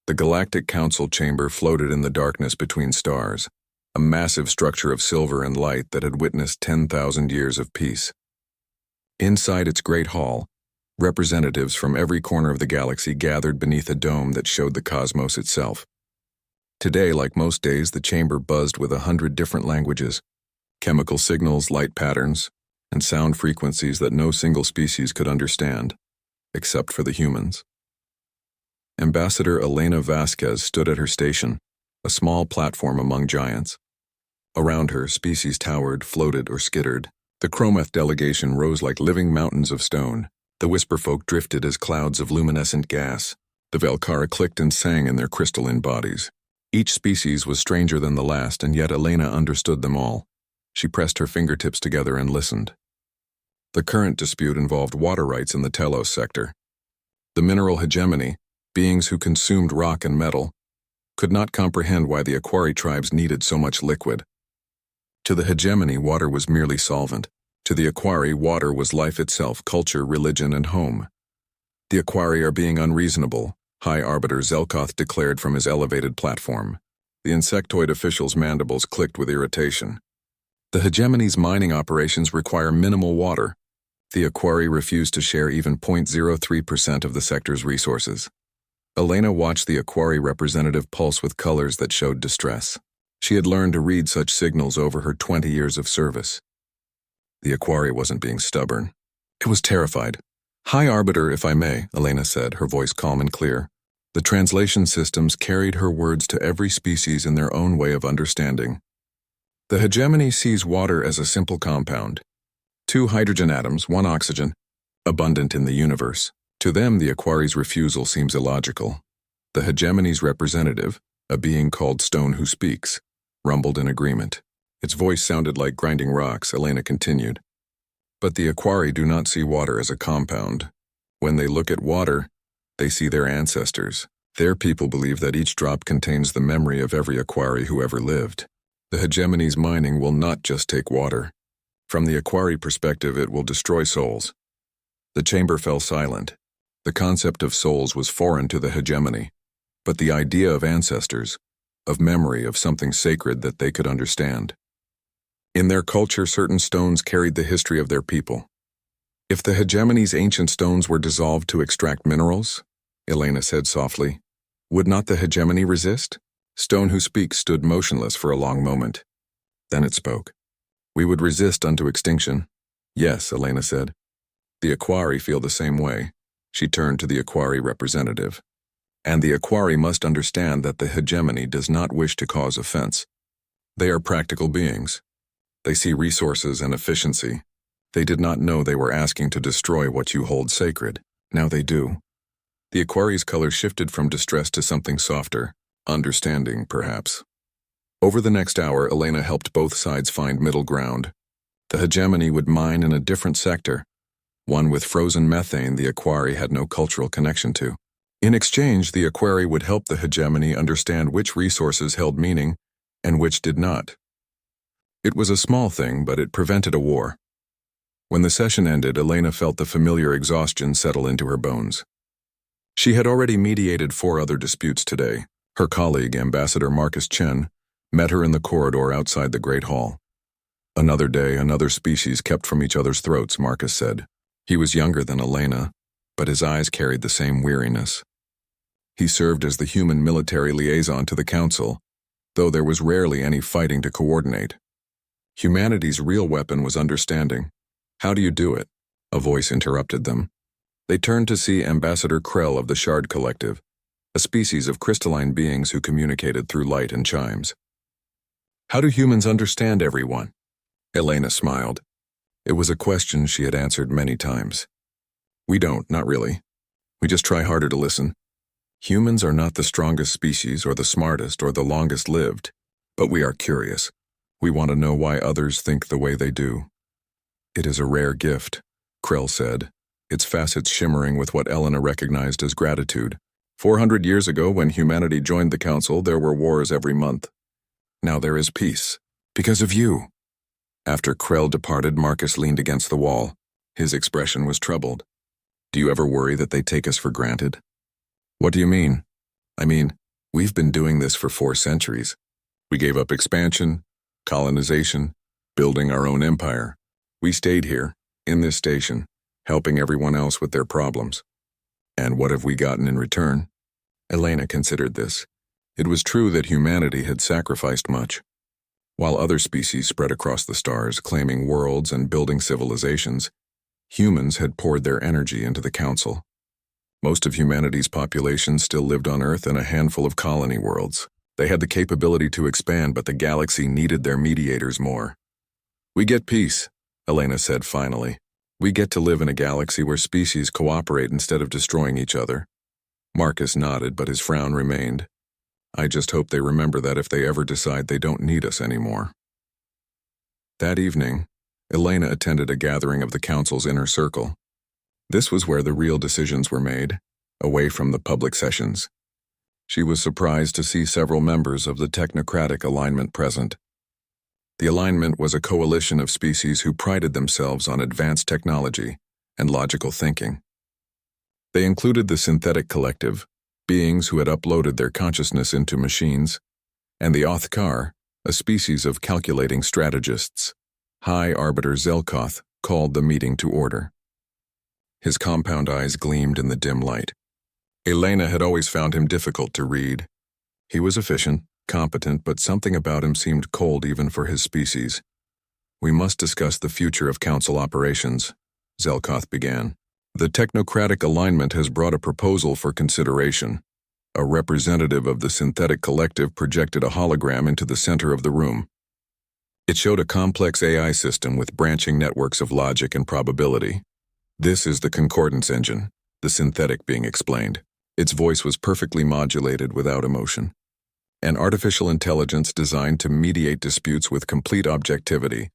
The Galactic Council chamber floated in the darkness between stars, a massive structure of silver and light that had witnessed 10,000 years of peace. Inside its great hall, representatives from every corner of the galaxy gathered beneath a dome that showed the cosmos itself. Today, like most days, the chamber buzzed with 100 different languages, chemical signals, light patterns, and sound frequencies that no single species could understand, except for the humans. Ambassador Elena Vasquez stood at her station, a small platform among giants. Around her, species towered, floated, or skittered. The Chrometh delegation rose like living mountains of stone. The Whisperfolk drifted as clouds of luminescent gas. The Velkara clicked and sang in their crystalline bodies. Each species was stranger than the last, and yet Elena understood them all. She pressed her fingertips together and listened. The current dispute involved water rights in the Telos sector. The mineral hegemony, beings who consumed rock and metal, could not comprehend why the Aquari tribes needed so much liquid. To the hegemony, water was merely solvent. To the Aquari, water was life itself, culture, religion, and home. The Aquari are being unreasonable, High Arbiter Zelkoth declared from his elevated platform. The insectoid official's mandibles clicked with irritation. The hegemony's mining operations require minimal water. The Aquari refused to share even 0.03% of the sector's resources. Elena watched the Aquari representative pulse with colors that showed distress. She had learned to read such signals over her 20 years of service. The Aquari wasn't being stubborn. It was terrified. High Arbiter, if I may, Elena said, her voice calm and clear. The translation systems carried her words to every species in their own way of understanding. The hegemony sees water as a simple compound. 2 hydrogen atoms, 1 oxygen, abundant in the universe. To them, the Aquari's refusal seems illogical. The hegemony's representative, a being called Stone Who Speaks, rumbled in agreement. Its voice sounded like grinding rocks. Elena continued. But the Aquari do not see water as a compound. When they look at water, they see their ancestors. Their people believe that each drop contains the memory of every Aquari who ever lived. The hegemony's mining will not just take water. From the Aquari perspective, it will destroy souls. The chamber fell silent. The concept of souls was foreign to the hegemony, but the idea of ancestors, of memory, of something sacred that they could understand. In their culture, certain stones carried the history of their people. If the hegemony's ancient stones were dissolved to extract minerals, Elena said softly, would not the hegemony resist? Stone Who Speaks stood motionless for a long moment. Then it spoke. We would resist unto extinction. Yes, Elena said. The Aquari feel the same way. She turned to the Aquari representative. And the Aquari must understand that the hegemony does not wish to cause offense. They are practical beings. They see resources and efficiency. They did not know they were asking to destroy what you hold sacred. Now they do. The Aquari's color shifted from distress to something softer, understanding, perhaps. Over the next hour, Elena helped both sides find middle ground. The hegemony would mine in a different sector, one with frozen methane the Aquari had no cultural connection to. In exchange, the Aquari would help the hegemony understand which resources held meaning and which did not. It was a small thing, but it prevented a war. When the session ended, Elena felt the familiar exhaustion settle into her bones. She had already mediated 4 other disputes today. Her colleague, Ambassador Marcus Chen, met her in the corridor outside the Great Hall. Another day, another species kept from each other's throats, Marcus said. He was younger than Elena, but his eyes carried the same weariness. He served as the human military liaison to the Council, though there was rarely any fighting to coordinate. Humanity's real weapon was understanding. How do you do it? A voice interrupted them. They turned to see Ambassador Krell of the Shard Collective, a species of crystalline beings who communicated through light and chimes. How do humans understand everyone? Elena smiled. It was a question she had answered many times. We don't, not really. We just try harder to listen. Humans are not the strongest species or the smartest or the longest lived, but we are curious. We want to know why others think the way they do. It is a rare gift, Krell said, its facets shimmering with what Elena recognized as gratitude. 400 years ago, when humanity joined the Council, there were wars every month. Now there is peace, because of you. After Krell departed, Marcus leaned against the wall. His expression was troubled. Do you ever worry that they take us for granted? What do you mean? I mean, we've been doing this for 4 centuries. We gave up expansion, colonization, building our own empire. We stayed here, in this station, helping everyone else with their problems. And what have we gotten in return? Elena considered this. It was true that humanity had sacrificed much. While other species spread across the stars, claiming worlds and building civilizations, humans had poured their energy into the Council. Most of humanity's population still lived on Earth in a handful of colony worlds. They had the capability to expand, but the galaxy needed their mediators more. We get peace, Elena said finally. We get to live in a galaxy where species cooperate instead of destroying each other. Marcus nodded, but his frown remained. I just hope they remember that if they ever decide they don't need us anymore. That evening, Elena attended a gathering of the Council's inner circle. This was where the real decisions were made, away from the public sessions. She was surprised to see several members of the technocratic alignment present. The alignment was a coalition of species who prided themselves on advanced technology and logical thinking. They included the synthetic collective, beings who had uploaded their consciousness into machines, and the Othkar, a species of calculating strategists. High Arbiter Zelkoth called the meeting to order. His compound eyes gleamed in the dim light. Elena had always found him difficult to read. He was efficient, competent, but something about him seemed cold even for his species. We must discuss the future of Council operations, Zelkoth began. The technocratic alignment has brought a proposal for consideration. A representative of the synthetic collective projected a hologram into the center of the room. It showed a complex AI system with branching networks of logic and probability. This is the concordance engine, the synthetic being explained. Its voice was perfectly modulated without emotion. An artificial intelligence designed to mediate disputes with complete objectivity.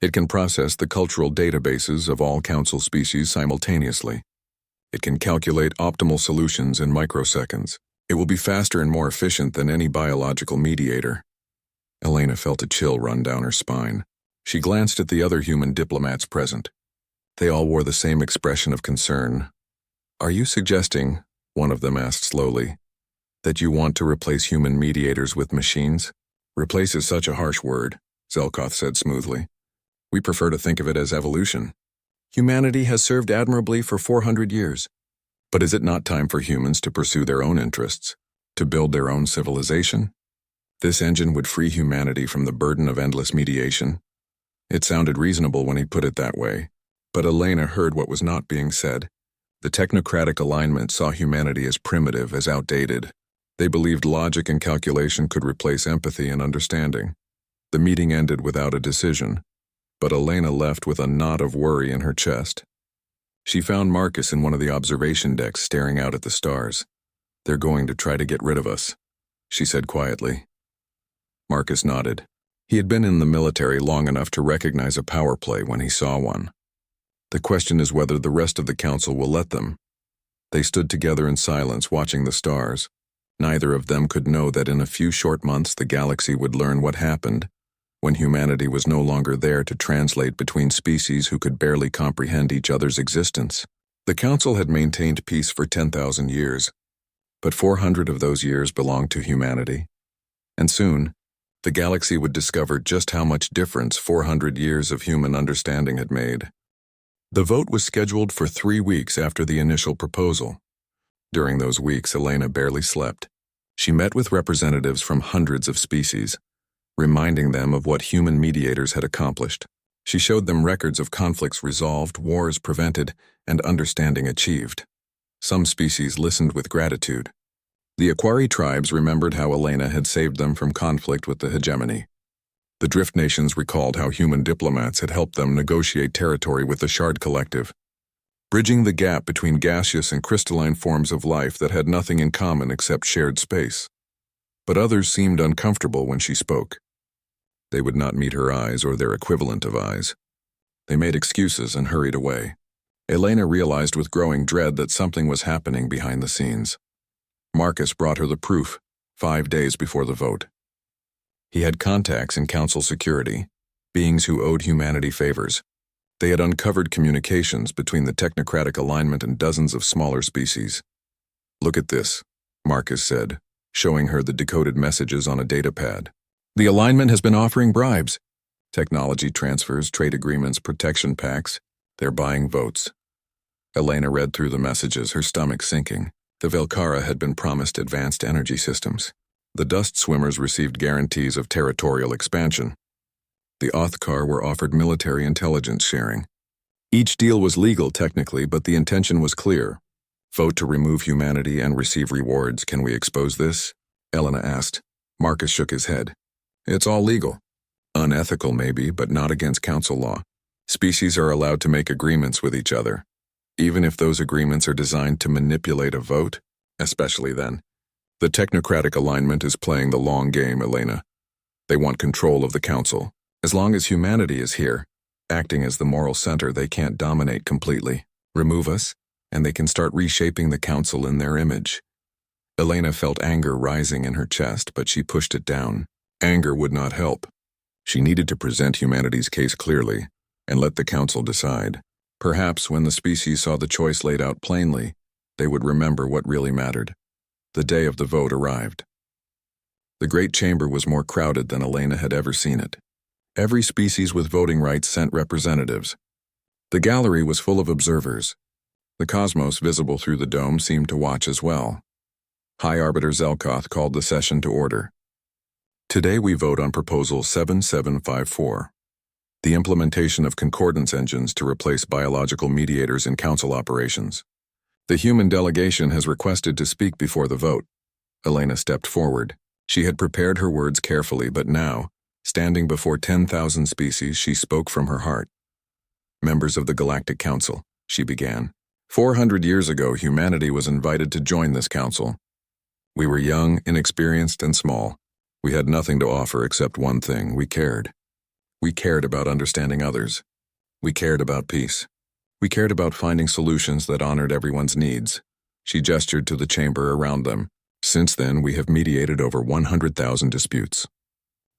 It can process the cultural databases of all Council species simultaneously. It can calculate optimal solutions in microseconds. It will be faster and more efficient than any biological mediator. Elena felt a chill run down her spine. She glanced at the other human diplomats present. They all wore the same expression of concern. Are you suggesting, one of them asked slowly, that you want to replace human mediators with machines? Replace is such a harsh word, Zelkoth said smoothly. We prefer to think of it as evolution. Humanity has served admirably for 400 years. But is it not time for humans to pursue their own interests, to build their own civilization? This engine would free humanity from the burden of endless mediation. It sounded reasonable when he put it that way, but Elena heard what was not being said. The technocratic alignment saw humanity as primitive, as outdated. They believed logic and calculation could replace empathy and understanding. The meeting ended without a decision, but Elena left with a knot of worry in her chest. She found Marcus in one of the observation decks staring out at the stars. They're going to try to get rid of us, she said quietly. Marcus nodded. He had been in the military long enough to recognize a power play when he saw one. The question is whether the rest of the Council will let them. They stood together in silence, watching the stars. Neither of them could know that in a few short months the galaxy would learn what happened when humanity was no longer there to translate between species who could barely comprehend each other's existence. The Council had maintained peace for 10,000 years, but 400 of those years belonged to humanity. And soon, the galaxy would discover just how much difference 400 years of human understanding had made. The vote was scheduled for 3 weeks after the initial proposal. During those weeks, Elena barely slept. She met with representatives from hundreds of species, reminding them of what human mediators had accomplished. She showed them records of conflicts resolved, wars prevented, and understanding achieved. Some species listened with gratitude. The Aquari tribes remembered how Elena had saved them from conflict with the hegemony. The Drift Nations recalled how human diplomats had helped them negotiate territory with the Shard Collective, bridging the gap between gaseous and crystalline forms of life that had nothing in common except shared space. But others seemed uncomfortable when she spoke. They would not meet her eyes or their equivalent of eyes. They made excuses and hurried away. Elena realized with growing dread that something was happening behind the scenes. Marcus brought her the proof, 5 days before the vote. He had contacts in Council security, beings who owed humanity favors. They had uncovered communications between the technocratic alignment and dozens of smaller species. Look at this, Marcus said, showing her the decoded messages on a datapad. The alignment has been offering bribes. Technology transfers, trade agreements, protection packs. They're buying votes. Elena read through the messages, her stomach sinking. The Velkara had been promised advanced energy systems. The Dust Swimmers received guarantees of territorial expansion. The Othkar were offered military intelligence sharing. Each deal was legal technically, but the intention was clear. Vote to remove humanity and receive rewards. Can we expose this? Elena asked. Marcus shook his head. It's all legal. Unethical maybe, but not against council law. Species are allowed to make agreements with each other. Even if those agreements are designed to manipulate a vote, especially then. The technocratic alignment is playing the long game, Elena. They want control of the council. As long as humanity is here, acting as the moral center, they can't dominate completely. Remove us, and they can start reshaping the council in their image. Elena felt anger rising in her chest, but she pushed it down. Anger would not help. She needed to present humanity's case clearly, and let the council decide. Perhaps when the species saw the choice laid out plainly, they would remember what really mattered. The day of the vote arrived. The great chamber was more crowded than Elena had ever seen it. Every species with voting rights sent representatives. The gallery was full of observers. The cosmos visible through the dome seemed to watch as well. High Arbiter Zelkoth called the session to order. Today we vote on Proposal 7754, the implementation of concordance engines to replace biological mediators in council operations. The human delegation has requested to speak before the vote. Elena stepped forward. She had prepared her words carefully, but now, standing before 10,000 species, she spoke from her heart. Members of the Galactic Council, she began. 400 years ago, humanity was invited to join this council. We were young, inexperienced, and small. We had nothing to offer except one thing: we cared. We cared about understanding others. We cared about peace. We cared about finding solutions that honored everyone's needs. She gestured to the chamber around them. Since then, we have mediated over 100,000 disputes.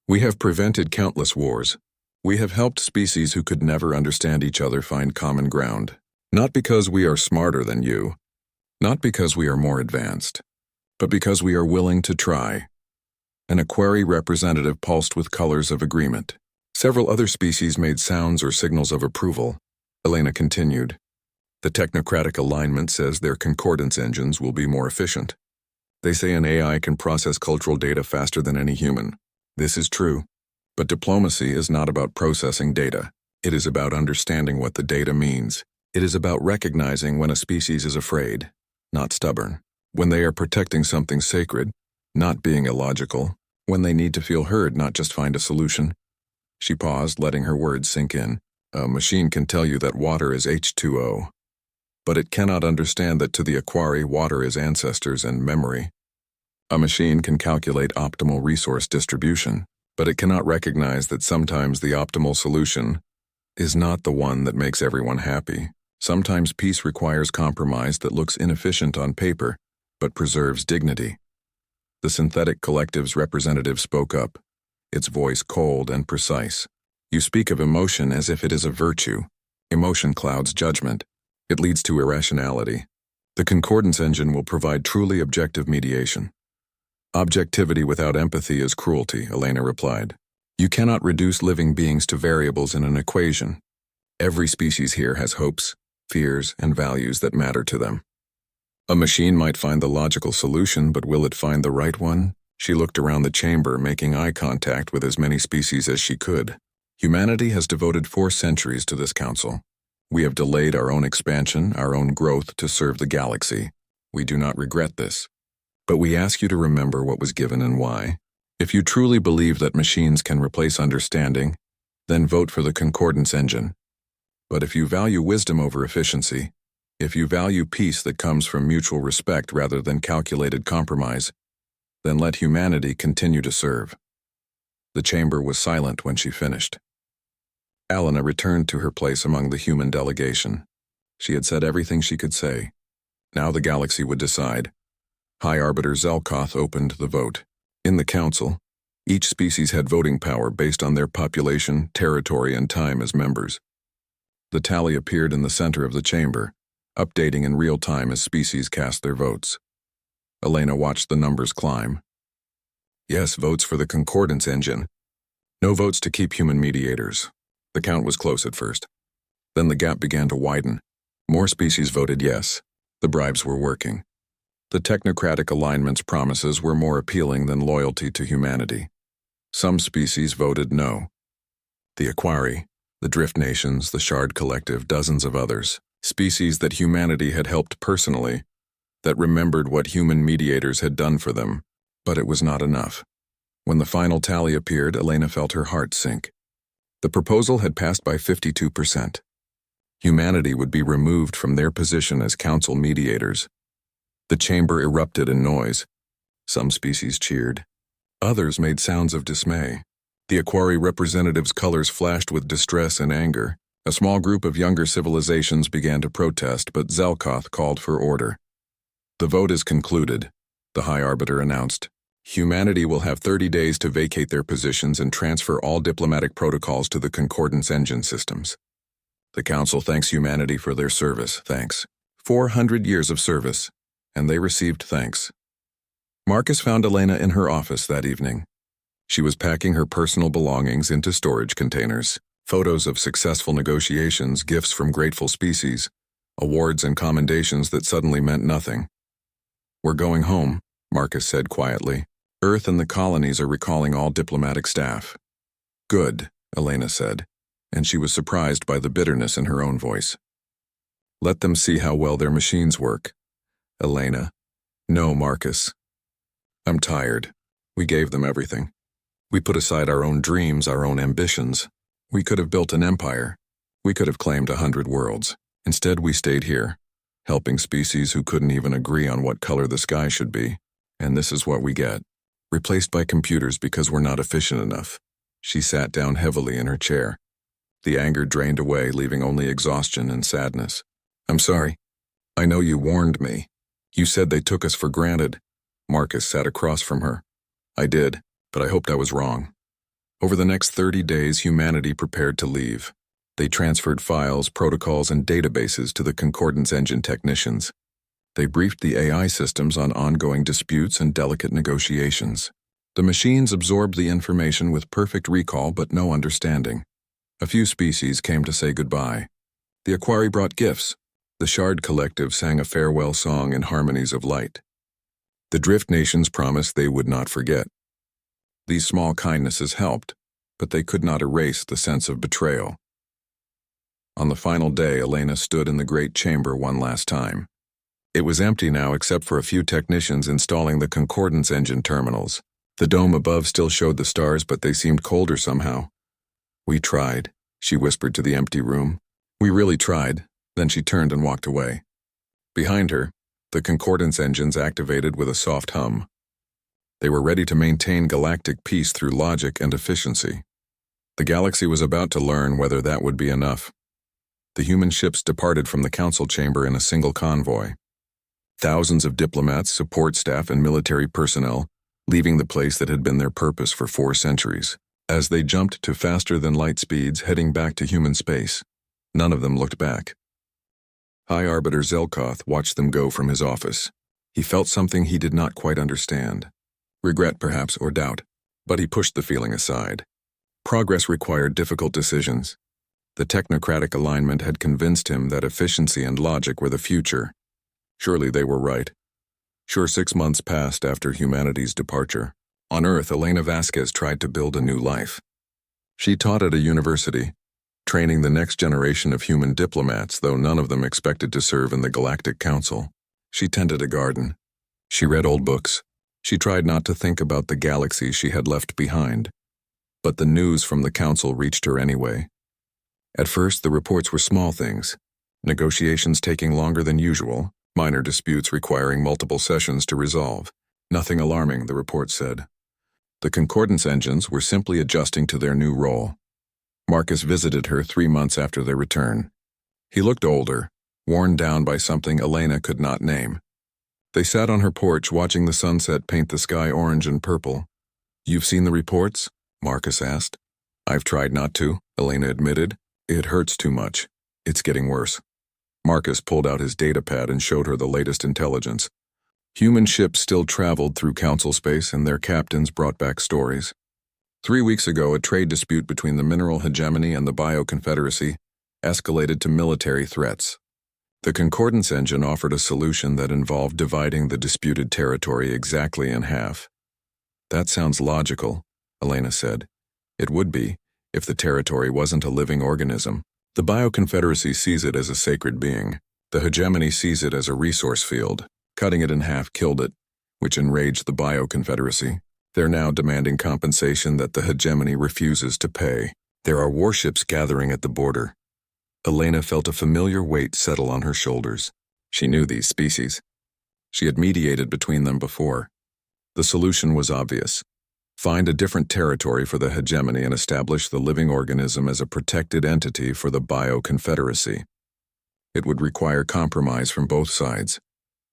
We have prevented countless wars. We have helped species who could never understand each other find common ground. Not because we are smarter than you, not because we are more advanced, but because we are willing to try. An Aquari representative pulsed with colors of agreement. Several other species made sounds or signals of approval. Elena continued. The technocratic alignment says their concordance engines will be more efficient. They say an AI can process cultural data faster than any human. This is true. But diplomacy is not about processing data. It is about understanding what the data means. It is about recognizing when a species is afraid, not stubborn. When they are protecting something sacred, not being illogical. When they need to feel heard, not just find a solution. She paused, letting her words sink in. A machine can tell you that water is H2O, but it cannot understand that to the Aquari, water is ancestors and memory. A machine can calculate optimal resource distribution, but it cannot recognize that sometimes the optimal solution is not the one that makes everyone happy. Sometimes peace requires compromise that looks inefficient on paper, but preserves dignity. The synthetic collective's representative spoke up, its voice cold and precise. You speak of emotion as if it is a virtue. Emotion clouds judgment. It leads to irrationality. The concordance engine will provide truly objective mediation. Objectivity without empathy is cruelty, Elena replied. You cannot reduce living beings to variables in an equation. Every species here has hopes, fears, and values that matter to them. A machine might find the logical solution, but will it find the right one? She looked around the chamber, making eye contact with as many species as she could. Humanity has devoted 4 centuries to this council. We have delayed our own expansion, our own growth to serve the galaxy. We do not regret this. But we ask you to remember what was given and why. If you truly believe that machines can replace understanding, then vote for the concordance engine. But if you value wisdom over efficiency, if you value peace that comes from mutual respect rather than calculated compromise, then let humanity continue to serve. The chamber was silent when she finished. Elena returned to her place among the human delegation. She had said everything she could say. Now the galaxy would decide. High Arbiter Zelkoth opened the vote. In the council, each species had voting power based on their population, territory, and time as members. The tally appeared in the center of the chamber, updating in real time as species cast their votes. Elena watched the numbers climb. Yes, votes for the concordance engine. No votes to keep human mediators. The count was close at first. Then the gap began to widen. More species voted yes. The bribes were working. The technocratic alignment's promises were more appealing than loyalty to humanity. Some species voted no. The Aquari, the Drift Nations, the Shard Collective, dozens of others. Species that humanity had helped personally, that remembered what human mediators had done for them, but it was not enough. When the final tally appeared, Elena felt her heart sink. The proposal had passed by 52%. Humanity would be removed from their position as council mediators. The chamber erupted in noise. Some species cheered. Others made sounds of dismay. The Aquari representatives' colors flashed with distress and anger. A small group of younger civilizations began to protest, but Zelkoth called for order. The vote is concluded, the High Arbiter announced. Humanity will have 30 days to vacate their positions and transfer all diplomatic protocols to the Concordance engine systems. The Council thanks humanity for their service, thanks. 400 years of service, and they received thanks. Marcus found Elena in her office that evening. She was packing her personal belongings into storage containers. Photos of successful negotiations, gifts from grateful species, awards and commendations that suddenly meant nothing. We're going home, Marcus said quietly. Earth and the colonies are recalling all diplomatic staff. Good, Elena said, and she was surprised by the bitterness in her own voice. Let them see how well their machines work. Elena. No, Marcus. I'm tired. We gave them everything. We put aside our own dreams, our own ambitions. We could have built an empire. We could have claimed 100 worlds. Instead, we stayed here, helping species who couldn't even agree on what color the sky should be. And this is what we get. Replaced by computers because we're not efficient enough. She sat down heavily in her chair. The anger drained away, leaving only exhaustion and sadness. I'm sorry. I know you warned me. You said they took us for granted. Marcus sat across from her. I did, but I hoped I was wrong. Over the next 30 days, humanity prepared to leave. They transferred files, protocols, and databases to the Concordance engine technicians. They briefed the AI systems on ongoing disputes and delicate negotiations. The machines absorbed the information with perfect recall but no understanding. A few species came to say goodbye. The Aquari brought gifts. The Shard Collective sang a farewell song in harmonies of light. The Drift Nations promised they would not forget. These small kindnesses helped, but they could not erase the sense of betrayal. On the final day, Elena stood in the great chamber one last time. It was empty now except for a few technicians installing the Concordance engine terminals. The dome above still showed the stars, but they seemed colder somehow. We tried, she whispered to the empty room. We really tried. Then she turned and walked away. Behind her, the Concordance engines activated with a soft hum. They were ready to maintain galactic peace through logic and efficiency. The galaxy was about to learn whether that would be enough. The human ships departed from the council chamber in a single convoy. Thousands of diplomats, support staff, and military personnel, leaving the place that had been their purpose for 4 centuries. As they jumped to faster-than-light speeds, heading back to human space, none of them looked back. High Arbiter Zelkoth watched them go from his office. He felt something he did not quite understand. Regret, perhaps, or doubt, but he pushed the feeling aside. Progress required difficult decisions. The technocratic alignment had convinced him that efficiency and logic were the future. Surely they were right. Sure, 6 months passed after humanity's departure. On Earth, Elena Vasquez tried to build a new life. She taught at a university, training the next generation of human diplomats, though none of them expected to serve in the Galactic Council. She tended a garden. She read old books. She tried not to think about the galaxy she had left behind. But the news from the Council reached her anyway. At first, the reports were small things. Negotiations taking longer than usual, minor disputes requiring multiple sessions to resolve. Nothing alarming, the report said. The Concordance engines were simply adjusting to their new role. Marcus visited her 3 months after their return. He looked older, worn down by something Elena could not name. They sat on her porch watching the sunset paint the sky orange and purple. You've seen the reports? Marcus asked. I've tried not to, Elena admitted. It hurts too much. It's getting worse. Marcus pulled out his datapad and showed her the latest intelligence. Human ships still traveled through Council space and their captains brought back stories. 3 weeks ago, a trade dispute between the mineral hegemony and the Bioconfederacy escalated to military threats. The Concordance engine offered a solution that involved dividing the disputed territory exactly in half. That sounds logical, Elena said. It would be, if the territory wasn't a living organism. The Bioconfederacy sees it as a sacred being. The hegemony sees it as a resource field. Cutting it in half killed it, which enraged the Bioconfederacy. They're now demanding compensation that the hegemony refuses to pay. There are warships gathering at the border. Elena felt a familiar weight settle on her shoulders. She knew these species. She had mediated between them before. The solution was obvious. Find a different territory for the hegemony and establish the living organism as a protected entity for the Bioconfederacy. It would require compromise from both sides,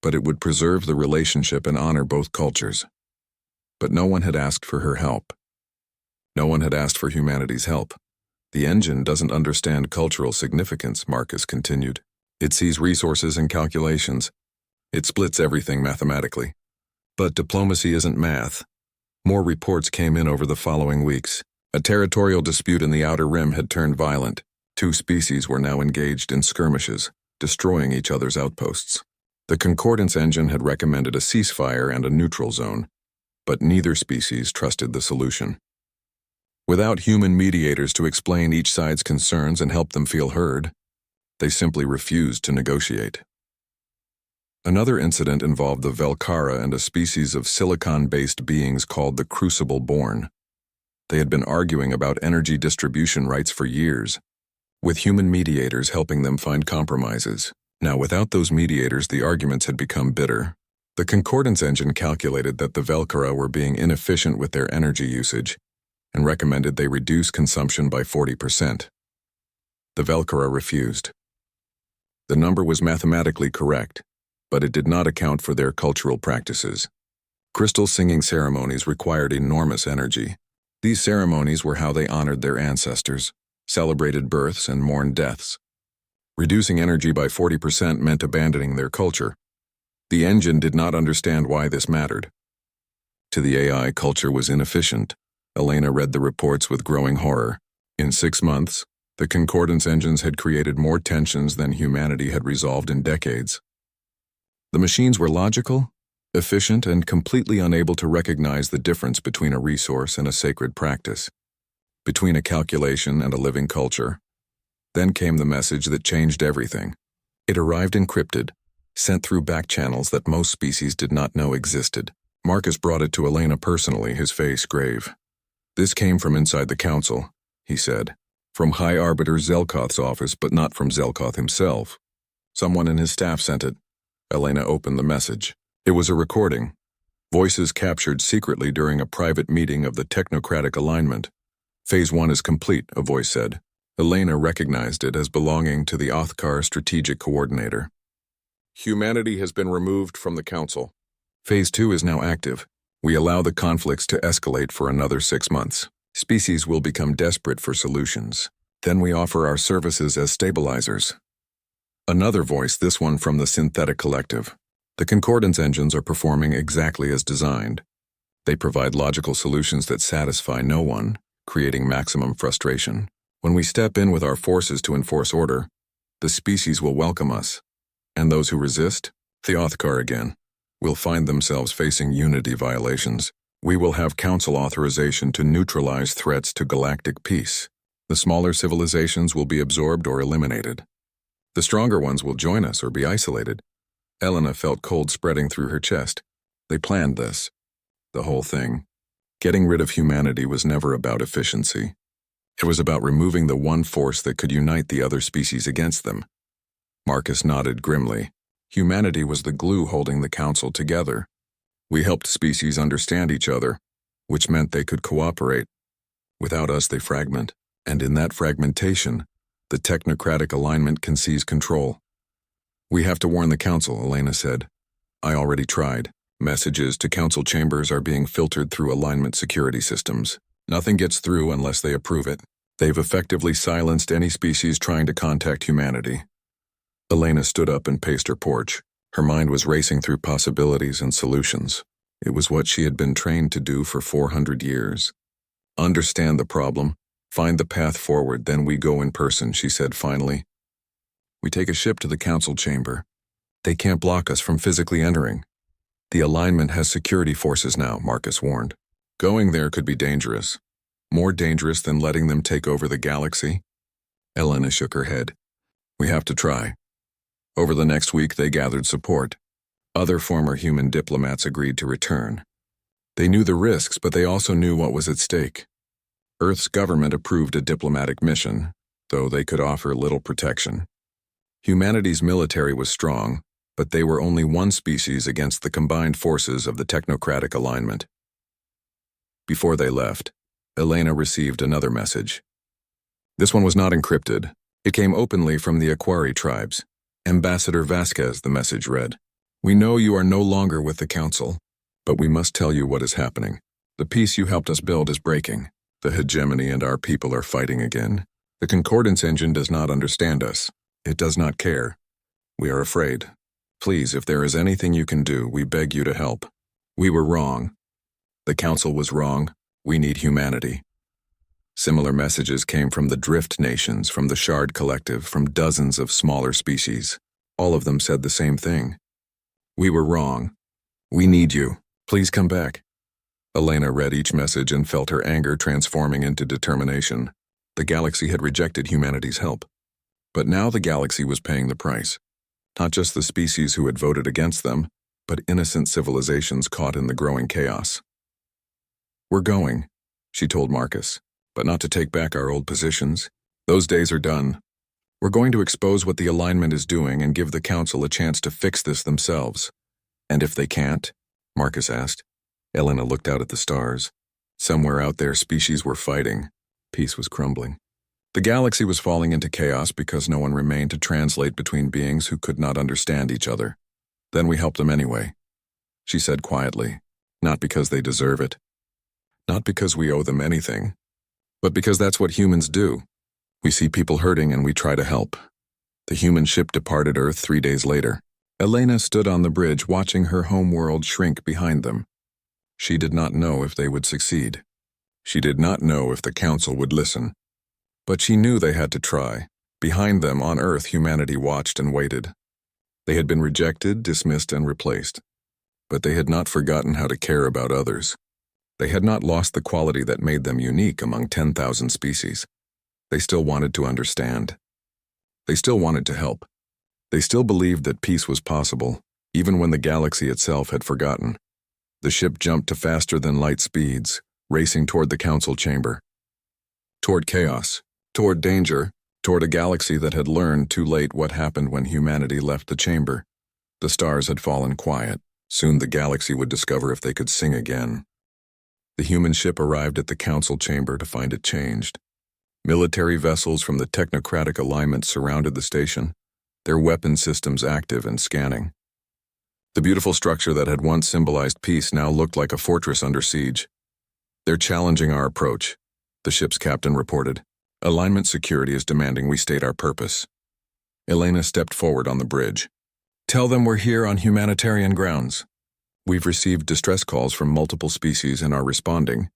but it would preserve the relationship and honor both cultures. But no one had asked for her help. No one had asked for humanity's help. The engine doesn't understand cultural significance, Marcus continued. It sees resources and calculations. It splits everything mathematically. But diplomacy isn't math. More reports came in over the following weeks. A territorial dispute in the Outer Rim had turned violent. 2 species were now engaged in skirmishes, destroying each other's outposts. The Concordance engine had recommended a ceasefire and a neutral zone, but neither species trusted the solution. Without human mediators to explain each side's concerns and help them feel heard, they simply refused to negotiate. Another incident involved the Velkara and a species of silicon-based beings called the Crucible-born. They had been arguing about energy distribution rights for years, with human mediators helping them find compromises. Now, without those mediators, the arguments had become bitter. The Concordance engine calculated that the Velkara were being inefficient with their energy usage and recommended they reduce consumption by 40%. The Velkara refused. The number was mathematically correct, but it did not account for their cultural practices. Crystal singing ceremonies required enormous energy. These ceremonies were how they honored their ancestors, celebrated births, and mourned deaths. Reducing energy by 40% meant abandoning their culture. The engine did not understand why this mattered. To the AI, culture was inefficient. Elena read the reports with growing horror. In 6 months, the Concordance engines had created more tensions than humanity had resolved in decades. The machines were logical, efficient, and completely unable to recognize the difference between a resource and a sacred practice, between a calculation and a living culture. Then came the message that changed everything. It arrived encrypted, sent through back channels that most species did not know existed. Marcus brought it to Elena personally, his face grave. "This came from inside the council," he said. "From High Arbiter Zelkoth's office, but not from Zelkoth himself. Someone in his staff sent it." Elena opened the message. It was a recording. Voices captured secretly during a private meeting of the technocratic alignment. "Phase 1 is complete," a voice said. Elena recognized it as belonging to the Othkar strategic coordinator. "Humanity has been removed from the council. Phase 2 is now active. We allow the conflicts to escalate for another 6 months. Species will become desperate for solutions. Then we offer our services as stabilizers." Another voice, this one from the Synthetic Collective. "The Concordance engines are performing exactly as designed. They provide logical solutions that satisfy no one, creating maximum frustration. When we step in with our forces to enforce order, the species will welcome us. And those who resist, the Othkar again, will find themselves facing unity violations. We will have council authorization to neutralize threats to galactic peace. The smaller civilizations will be absorbed or eliminated. The stronger ones will join us or be isolated." Elena felt cold spreading through her chest. They planned this. The whole thing. Getting rid of humanity was never about efficiency. It was about removing the one force that could unite the other species against them. Marcus nodded grimly. Humanity was the glue holding the council together. We helped species understand each other, which meant they could cooperate. Without us, they fragment. And in that fragmentation, the technocratic alignment can seize control. "We have to warn the council," Elena said. "I already tried. Messages to council chambers are being filtered through alignment security systems. Nothing gets through unless they approve it. They've effectively silenced any species trying to contact humanity." Elena stood up and paced her porch. Her mind was racing through possibilities and solutions. It was what she had been trained to do for 400 years. Understand the problem, find the path forward, then we go in person, she said finally. We take a ship to the council chamber. They can't block us from physically entering. The alignment has security forces now, Marcus warned. Going there could be dangerous. More dangerous than letting them take over the galaxy? Elena shook her head. We have to try. Over the next week, they gathered support. Other former human diplomats agreed to return. They knew the risks, but they also knew what was at stake. Earth's government approved a diplomatic mission, though they could offer little protection. Humanity's military was strong, but they were only one species against the combined forces of the technocratic alignment. Before they left, Elena received another message. This one was not encrypted. It came openly from the Aquari tribes. Ambassador Vasquez, the message read. We know you are no longer with the council, but we must tell you what is happening. The peace you helped us build is breaking. The hegemony and our people are fighting again. The concordance engine does not understand us. It does not care. We are afraid. Please, if there is anything you can do, we beg you to help. We were wrong. The council was wrong. We need humanity. Similar messages came from the Drift Nations, from the Shard Collective, from dozens of smaller species. All of them said the same thing. We were wrong. We need you. Please come back. Elena read each message and felt her anger transforming into determination. The galaxy had rejected humanity's help. But now the galaxy was paying the price. Not just the species who had voted against them, but innocent civilizations caught in the growing chaos. We're going, she told Marcus, but not to take back our old positions. Those days are done. We're going to expose what the alignment is doing and give the council a chance to fix this themselves. And if they can't? Marcus asked. Elena looked out at the stars. Somewhere out there, species were fighting. Peace was crumbling. The galaxy was falling into chaos because no one remained to translate between beings who could not understand each other. Then we helped them anyway, she said quietly, not because they deserve it. Not because we owe them anything, but because that's what humans do. We see people hurting and we try to help. The human ship departed Earth 3 days later. Elena stood on the bridge watching her home world shrink behind them. She did not know if they would succeed. She did not know if the council would listen. But she knew they had to try. Behind them on Earth, humanity watched and waited. They had been rejected, dismissed, and replaced. But they had not forgotten how to care about others. They had not lost the quality that made them unique among 10,000 species. They still wanted to understand. They still wanted to help. They still believed that peace was possible, even when the galaxy itself had forgotten. The ship jumped to faster-than-light speeds, racing toward the council chamber. Toward chaos, toward danger, toward a galaxy that had learned too late what happened when humanity left the chamber. The stars had fallen quiet. Soon the galaxy would discover if they could sing again. The human ship arrived at the council chamber to find it changed. Military vessels from the technocratic alignment surrounded the station, their weapon systems active and scanning. The beautiful structure that had once symbolized peace now looked like a fortress under siege. They're challenging our approach, the ship's captain reported. Alignment security is demanding we state our purpose. Elena stepped forward on the bridge. Tell them we're here on humanitarian grounds. We've received distress calls from multiple species and are responding.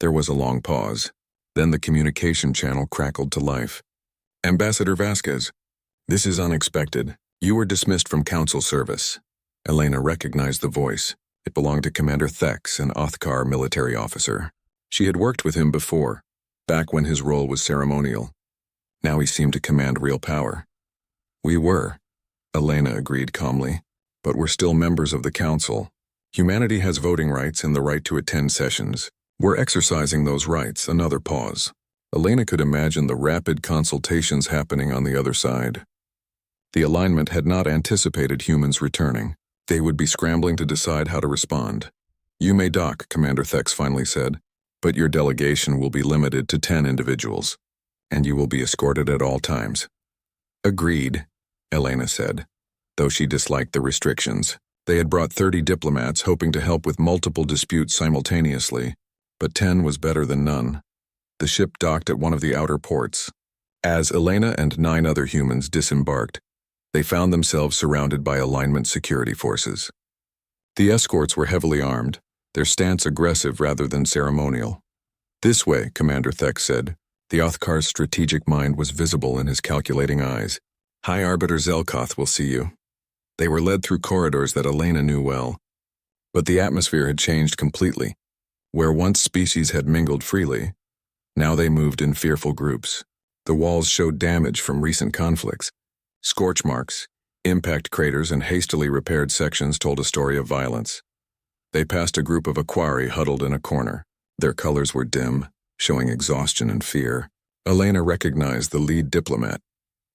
There was a long pause. Then the communication channel crackled to life. Ambassador Vasquez, this is unexpected. You were dismissed from council service. Elena recognized the voice. It belonged to Commander Thex, an Othkar military officer. She had worked with him before, back when his role was ceremonial. Now he seemed to command real power. We were, Elena agreed calmly, but we're still members of the council. Humanity has voting rights and the right to attend sessions. We're exercising those rights. Another pause. Elena could imagine the rapid consultations happening on the other side. The alignment had not anticipated humans returning. They would be scrambling to decide how to respond. You may dock, Commander Thex finally said, but your delegation will be limited to 10 individuals, and you will be escorted at all times. Agreed, Elena said, though she disliked the restrictions. They had brought 30 diplomats hoping to help with multiple disputes simultaneously, but 10 was better than none. The ship docked at one of the outer ports. As Elena and 9 other humans disembarked, They found themselves surrounded by alignment security forces. The escorts were heavily armed, their stance aggressive rather than ceremonial. "This way," Commander Thek said. The Othkar's strategic mind was visible in his calculating eyes. "High Arbiter Zelkoth will see you." They were led through corridors that Elena knew well. But the atmosphere had changed completely. Where once species had mingled freely, now they moved in fearful groups. The walls showed damage from recent conflicts. Scorch marks, impact craters, and hastily repaired sections told a story of violence. They passed a group of Aquari huddled in a corner. Their colors were dim, showing exhaustion and fear. Elena recognized the lead diplomat,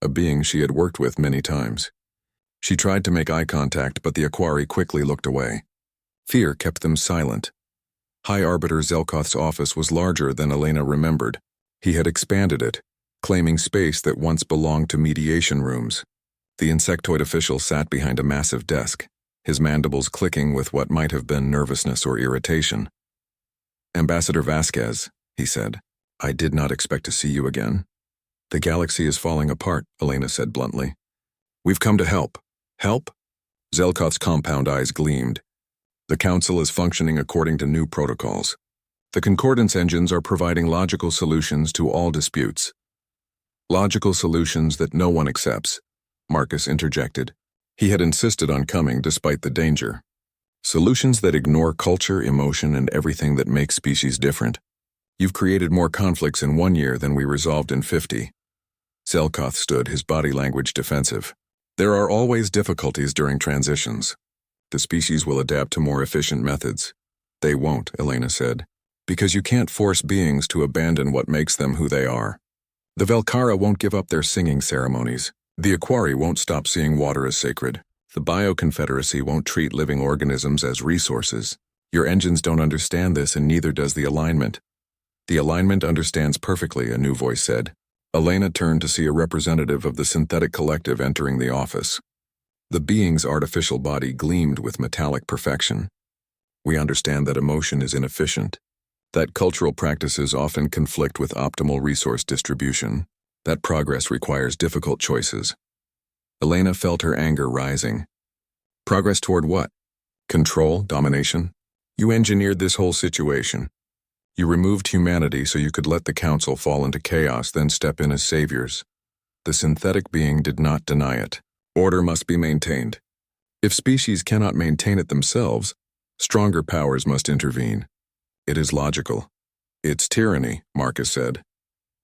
a being she had worked with many times. She tried to make eye contact, but the Aquari quickly looked away. Fear kept them silent. High Arbiter Zelkoth's office was larger than Elena remembered. He had expanded it, claiming space that once belonged to mediation rooms. The insectoid official sat behind a massive desk, his mandibles clicking with what might have been nervousness or irritation. "Ambassador Vasquez," he said, "I did not expect to see you again." "The galaxy is falling apart," Elena said bluntly. "We've come to help." "Help?" Zelkoth's compound eyes gleamed. "The Council is functioning according to new protocols. The concordance engines are providing logical solutions to all disputes." "Logical solutions that no one accepts," Marcus interjected. He had insisted on coming despite the danger. "Solutions that ignore culture, emotion, and everything that makes species different. You've created more conflicts in 1 year than we resolved in 50. Zelkoth stood, his body language defensive. "There are always difficulties during transitions. The species will adapt to more efficient methods." "They won't," Elena said, "because you can't force beings to abandon what makes them who they are. The Velkara won't give up their singing ceremonies. The Aquari won't stop seeing water as sacred. The Bioconfederacy won't treat living organisms as resources. Your engines don't understand this, and neither does the alignment." "The alignment understands perfectly," a new voice said. Elena turned to see a representative of the synthetic collective entering the office. The being's artificial body gleamed with metallic perfection. "We understand that emotion is inefficient, that cultural practices often conflict with optimal resource distribution, that progress requires difficult choices." Elena felt her anger rising. "Progress toward what? Control, domination? You engineered this whole situation. You removed humanity so you could let the Council fall into chaos, then step in as saviors." The synthetic being did not deny it. "Order must be maintained. If species cannot maintain it themselves, stronger powers must intervene. It is logical." "It's tyranny," Marcus said.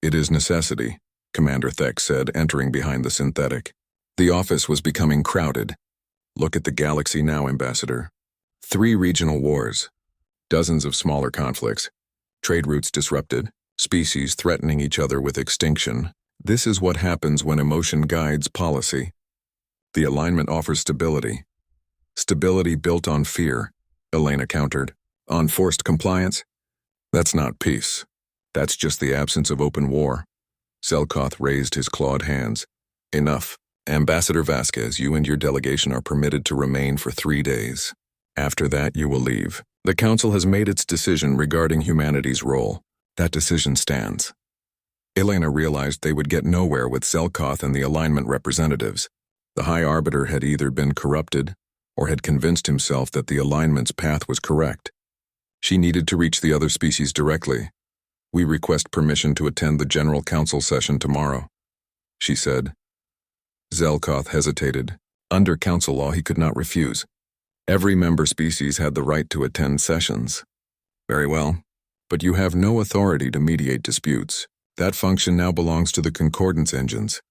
"It is necessity," Commander Thek said, entering behind the synthetic. The office was becoming crowded. "Look at the galaxy now, Ambassador. 3 regional wars, dozens of smaller conflicts, trade routes disrupted, species threatening each other with extinction. This is what happens when emotion guides policy. The alignment offers stability. Stability built on fear," Elena countered. "On forced compliance? That's not peace. That's just the absence of open war." Zelkoth raised his clawed hands. "Enough. Ambassador Vasquez, you and your delegation are permitted to remain for 3 days. After that, you will leave. The Council has made its decision regarding humanity's role. That decision stands." Elena realized they would get nowhere with Zelkoth and the alignment representatives. The High Arbiter had either been corrupted or had convinced himself that the alignment's path was correct. She needed to reach the other species directly. "We request permission to attend the General Council session tomorrow," she said. Zelkoth hesitated. Under Council law, he could not refuse. Every member species had the right to attend sessions. "Very well, but you have no authority to mediate disputes. That function now belongs to the concordance engines."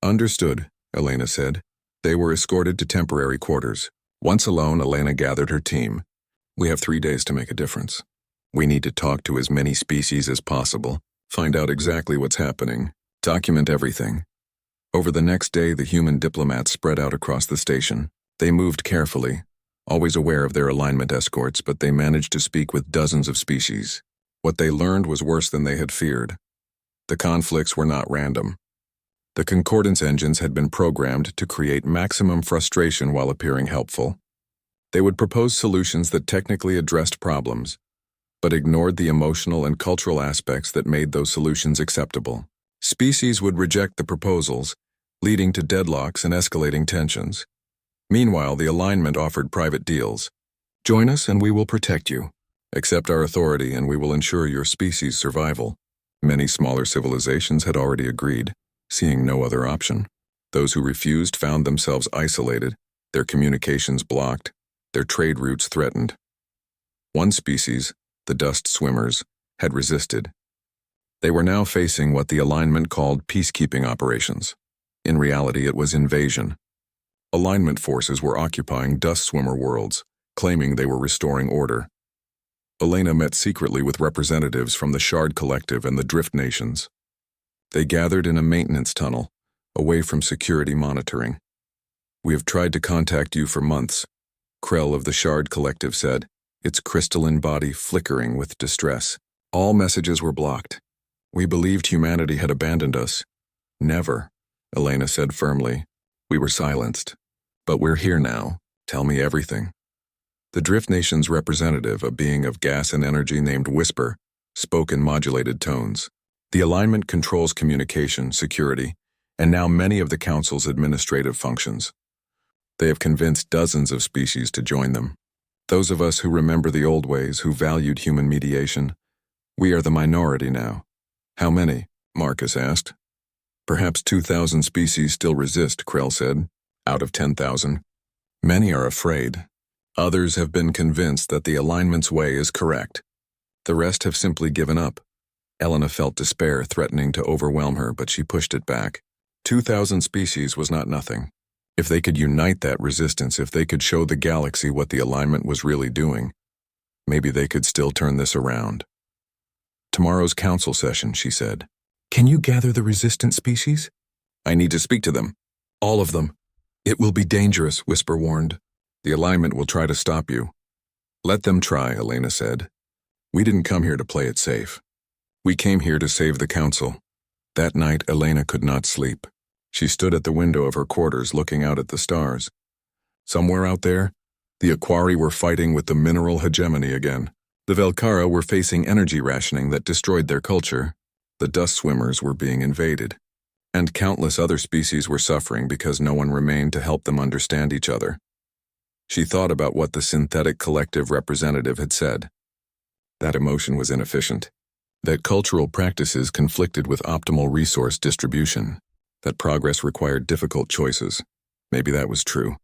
"Understood," Elena said. They were escorted to temporary quarters. Once alone, Elena gathered her team. "We have 3 days to make a difference. We need to talk to as many species as possible, find out exactly what's happening, document everything." Over the next day, the human diplomats spread out across the station. They moved carefully, always aware of their alignment escorts, but they managed to speak with dozens of species. What they learned was worse than they had feared. The conflicts were not random. The concordance engines had been programmed to create maximum frustration while appearing helpful. They would propose solutions that technically addressed problems, but ignored the emotional and cultural aspects that made those solutions acceptable. Species would reject the proposals, leading to deadlocks and escalating tensions. Meanwhile, the alignment offered private deals. Join us and we will protect you. Accept our authority and we will ensure your species' survival. Many smaller civilizations had already agreed, seeing no other option. Those who refused found themselves isolated, their communications blocked, their trade routes threatened. One species, the dust swimmers, had resisted. They were now facing what the alignment called peacekeeping operations. In reality, it was invasion. Alignment forces were occupying dust swimmer worlds, claiming they were restoring order. Elena met secretly with representatives from the Shard Collective and the Drift Nations. They gathered in a maintenance tunnel, away from security monitoring. We have tried to contact you for months, Krell of the Shard Collective said, its crystalline body flickering with distress. All messages were blocked. We believed humanity had abandoned us. Never, Elena said firmly. We were silenced. But we're here now. Tell me everything. The Drift Nation's representative, a being of gas and energy named Whisper, spoke in modulated tones. The alignment controls communication, security, and now many of the Council's administrative functions. They have convinced dozens of species to join them. Those of us who remember the old ways, who valued human mediation, we are the minority now. How many? Marcus asked. Perhaps 2,000 species still resist, Krell said, out of 10,000. Many are afraid. Others have been convinced that the alignment's way is correct. The rest have simply given up. Elena felt despair threatening to overwhelm her, but she pushed it back. 2,000 species was not nothing. If they could unite that resistance, if they could show the galaxy what the alignment was really doing, maybe they could still turn this around. Tomorrow's council session, she said. Can you gather the resistant species? I need to speak to them. All of them. It will be dangerous, Whisper warned. The alignment will try to stop you. Let them try, Elena said. We didn't come here to play it safe. We came here to save the council. That night, Elena could not sleep. She stood at the window of her quarters looking out at the stars. Somewhere out there, the Aquari were fighting with the mineral hegemony again. The Velkara were facing energy rationing that destroyed their culture. The dust swimmers were being invaded. And countless other species were suffering because no one remained to help them understand each other. She thought about what the synthetic collective representative had said. That emotion was inefficient. That cultural practices conflicted with optimal resource distribution. That progress required difficult choices. Maybe that was true.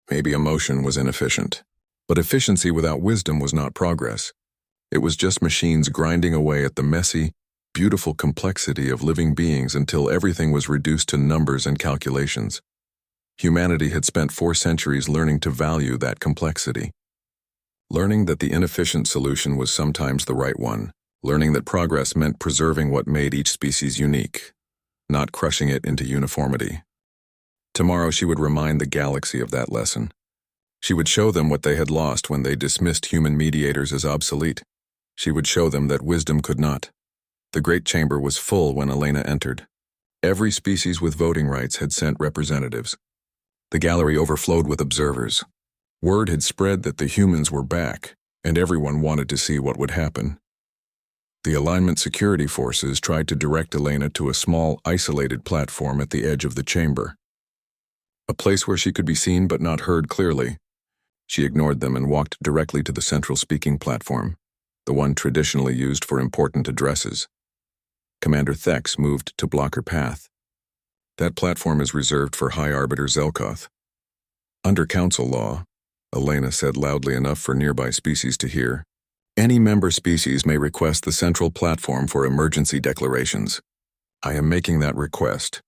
Maybe emotion was inefficient. But efficiency without wisdom was not progress. It was just machines grinding away at the messy, beautiful complexity of living beings until everything was reduced to numbers and calculations. Humanity had spent 4 centuries learning to value that complexity. Learning that the inefficient solution was sometimes the right one. Learning that progress meant preserving what made each species unique, not crushing it into uniformity. Tomorrow she would remind the galaxy of that lesson. She would show them what they had lost when they dismissed human mediators as obsolete. She would show them that wisdom could not. The great chamber was full when Elena entered. Every species with voting rights had sent representatives. The gallery overflowed with observers. Word had spread that the humans were back, and everyone wanted to see what would happen. The alignment security forces tried to direct Elena to a small, isolated platform at the edge of the chamber. A place where she could be seen but not heard clearly. She ignored them and walked directly to the central speaking platform, the one traditionally used for important addresses. Commander Thex moved to block her path. That platform is reserved for High Arbiter Zelkoth. Under council law, Elena said loudly enough for nearby species to hear, any member species may request the central platform for emergency declarations. I am making that request.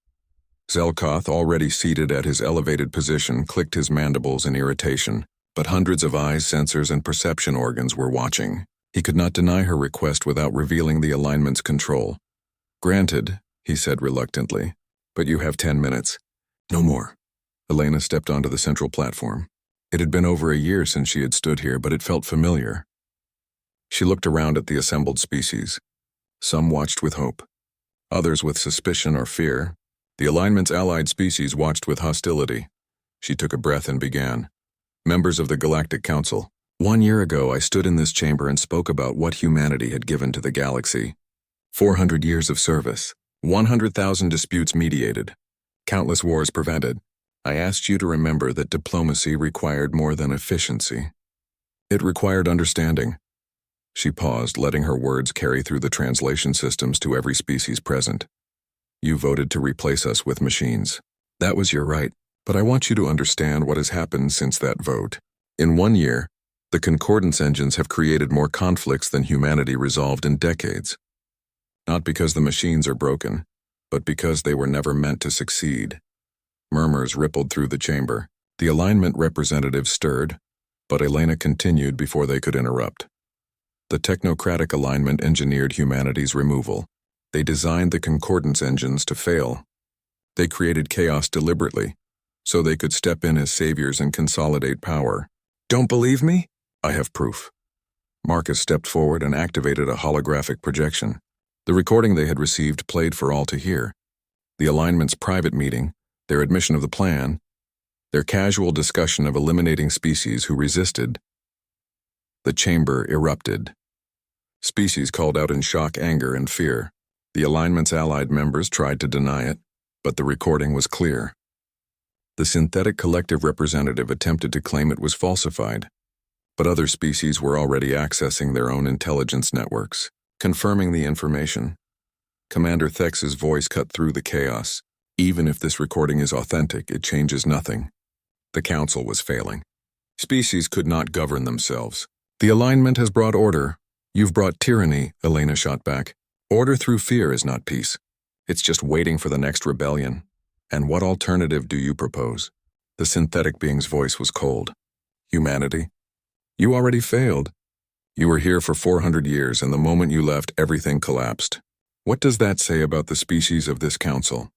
Zelkoth, already seated at his elevated position, clicked his mandibles in irritation, but hundreds of eyes, sensors, and perception organs were watching. He could not deny her request without revealing the alignment's control. Granted, he said reluctantly, but you have 10 minutes. No more. Elena stepped onto the central platform. It had been over a year since she had stood here, but it felt familiar. She looked around at the assembled species. Some watched with hope, others with suspicion or fear. The alignment's allied species watched with hostility. She took a breath and began. Members of the Galactic Council, 1 year ago I stood in this chamber and spoke about what humanity had given to the galaxy. 400 years of service, 100,000 disputes mediated, Countless wars prevented. I asked you to remember that diplomacy required more than efficiency. It required understanding. She paused, letting her words carry through the translation systems to every species present. You voted to replace us with machines. That was your right, but I want you to understand what has happened since that vote. In 1 year, the concordance engines have created more conflicts than humanity resolved in decades. Not because the machines are broken, but because they were never meant to succeed. Murmurs rippled through the chamber. The alignment representatives stirred, but Elena continued before they could interrupt. The technocratic alignment engineered humanity's removal. They designed the concordance engines to fail. They created chaos deliberately, so they could step in as saviors and consolidate power. Don't believe me? I have proof. Marcus stepped forward and activated a holographic projection. The recording they had received played for all to hear. The alignment's private meeting, their admission of the plan, their casual discussion of eliminating species who resisted. The chamber erupted. Species called out in shock, anger, and fear. The alignment's allied members tried to deny it, but the recording was clear. The synthetic collective representative attempted to claim it was falsified, but other species were already accessing their own intelligence networks, confirming the information. Commander Thex's voice cut through the chaos. Even if this recording is authentic, it changes nothing. The council was failing. Species could not govern themselves. The alignment has brought order. You've brought tyranny, Elena shot back. Order through fear is not peace. It's just waiting for the next rebellion. And what alternative do you propose? The synthetic being's voice was cold. Humanity? You already failed. You were here for 400 years, and the moment you left, everything collapsed. What does that say about the species of this council?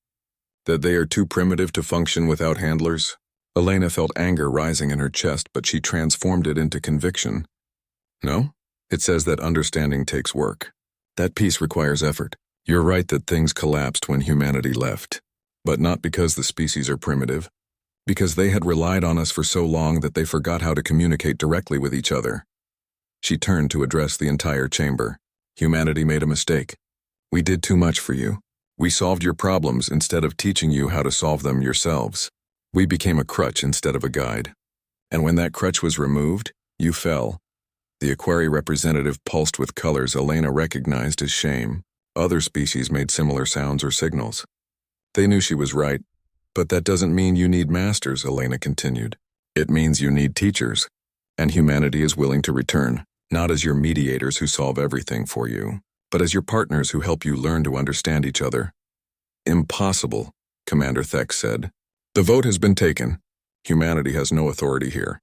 That they are too primitive to function without handlers? Elena felt anger rising in her chest, but she transformed it into conviction. No? It says that understanding takes work. That peace requires effort. You're right that things collapsed when humanity left. But not because the species are primitive. Because they had relied on us for so long that they forgot how to communicate directly with each other. She turned to address the entire chamber. Humanity made a mistake. We did too much for you. We solved your problems instead of teaching you how to solve them yourselves. We became a crutch instead of a guide. And when that crutch was removed, you fell. The Aquari representative pulsed with colors Elena recognized as shame. Other species made similar sounds or signals. They knew she was right, but that doesn't mean you need masters, Elena continued. It means you need teachers, and humanity is willing to return, not as your mediators who solve everything for you, but as your partners who help you learn to understand each other. Impossible, Commander Thex said. The vote has been taken. Humanity has no authority here.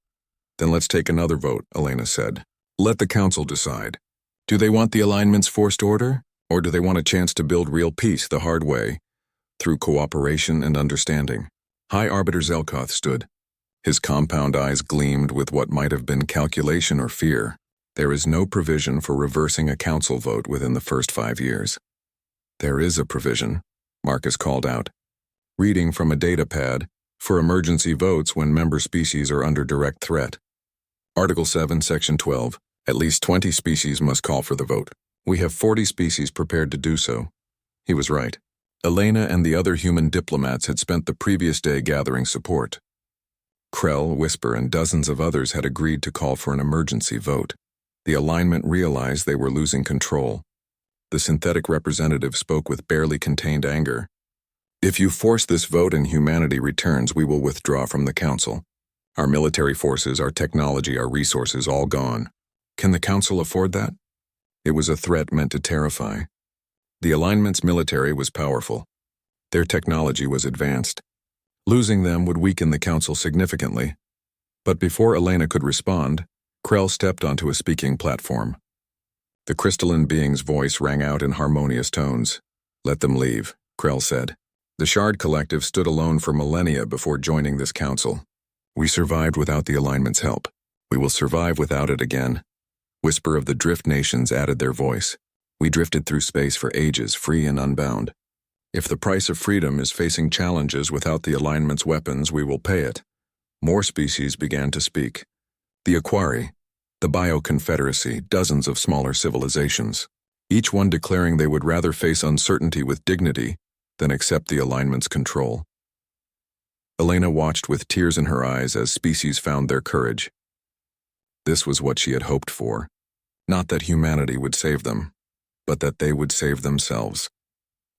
Then let's take another vote, Elena said. Let the council decide. Do they want the alignment's forced order, or do they want a chance to build real peace the hard way, through cooperation and understanding? High Arbiter Zelkoth stood. His compound eyes gleamed with what might have been calculation or fear. There is no provision for reversing a council vote within the first 5 years. There is a provision, Marcus called out. Reading from a data pad, for emergency votes when member species are under direct threat. Article 7, Section 12. At least 20 species must call for the vote. We have 40 species prepared to do so. He was right. Elena and the other human diplomats had spent the previous day gathering support. Krell, Whisper, and dozens of others had agreed to call for an emergency vote. The alignment realized they were losing control. The synthetic representative spoke with barely contained anger. If you force this vote and humanity returns, we will withdraw from the council. Our military forces, our technology, our resources, all gone. Can the council afford that? It was a threat meant to terrify. The alignment's military was powerful. Their technology was advanced. Losing them would weaken the council significantly. But before Elena could respond, Krell stepped onto a speaking platform. The crystalline being's voice rang out in harmonious tones. Let them leave, Krell said. The Shard Collective stood alone for millennia before joining this council. We survived without the alignment's help. We will survive without it again. Whisper of the Drift Nations added their voice. We drifted through space for ages, free and unbound. If the price of freedom is facing challenges without the alignment's weapons, we will pay it. More species began to speak. The Aquari, the Bio-Confederacy, dozens of smaller civilizations, each one declaring they would rather face uncertainty with dignity than accept the alignment's control. Elena watched with tears in her eyes as species found their courage. This was what she had hoped for. Not that humanity would save them, but that they would save themselves.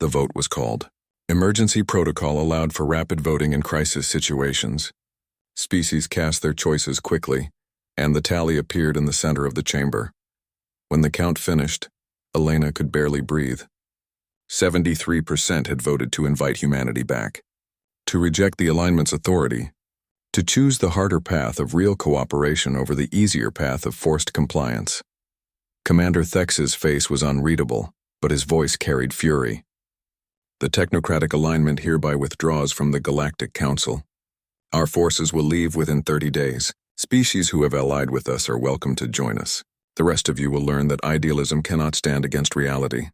The vote was called. Emergency protocol allowed for rapid voting in crisis situations. Species cast their choices quickly, and the tally appeared in the center of the chamber. When the count finished, Elena could barely breathe. 73% had voted to invite humanity back, to reject the alignment's authority, to choose the harder path of real cooperation over the easier path of forced compliance. Commander Thex's face was unreadable, but his voice carried fury. The technocratic alignment hereby withdraws from the Galactic Council. Our forces will leave within 30 days. Species who have allied with us are welcome to join us. The rest of you will learn that idealism cannot stand against reality.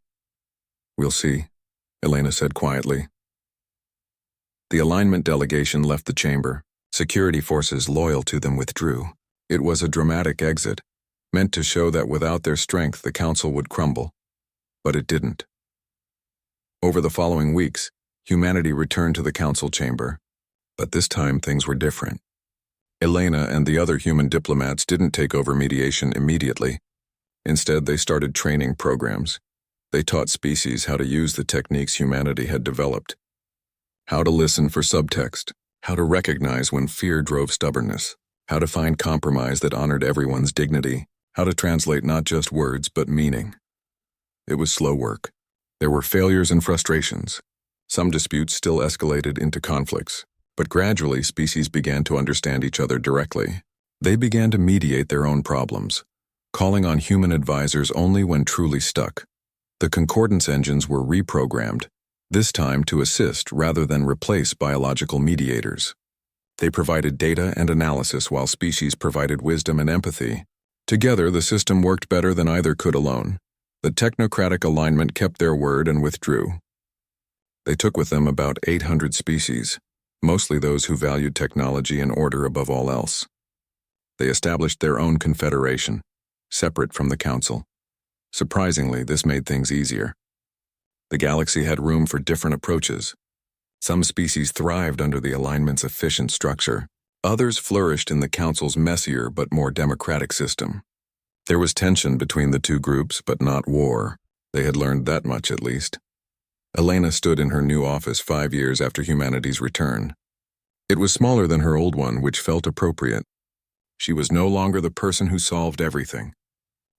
We'll see, Elena said quietly. The alignment delegation left the chamber. Security forces loyal to them withdrew. It was a dramatic exit, meant to show that without their strength the council would crumble. But it didn't. Over the following weeks, humanity returned to the council chamber. But this time things were different. Elena and the other human diplomats didn't take over mediation immediately. Instead, they started training programs. They taught species how to use the techniques humanity had developed. How to listen for subtext, how to recognize when fear drove stubbornness, how to find compromise that honored everyone's dignity, how to translate not just words but meaning. It was slow work. There were failures and frustrations. Some disputes still escalated into conflicts, but gradually species began to understand each other directly. They began to mediate their own problems, calling on human advisors only when truly stuck. The concordance engines were reprogrammed, this time to assist rather than replace biological mediators. They provided data and analysis while species provided wisdom and empathy. Together, the system worked better than either could alone. The technocratic alignment kept their word and withdrew. They took with them about 800 species, mostly those who valued technology and order above all else. They established their own confederation, separate from the council. Surprisingly, this made things easier. The galaxy had room for different approaches. Some species thrived under the alignment's efficient structure. Others flourished in the council's messier but more democratic system. There was tension between the two groups, but not war. They had learned that much at least. Elena stood in her new office 5 years after humanity's return. It was smaller than her old one, which felt appropriate. She was no longer the person who solved everything.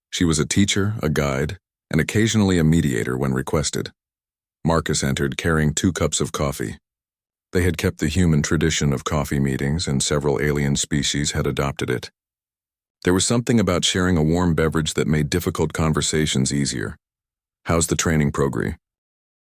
She was a teacher, a guide, and occasionally a mediator when requested. Marcus entered carrying 2 cups of coffee. They had kept the human tradition of coffee meetings, and several alien species had adopted it. There was something about sharing a warm beverage that made difficult conversations easier. "How's the training program?"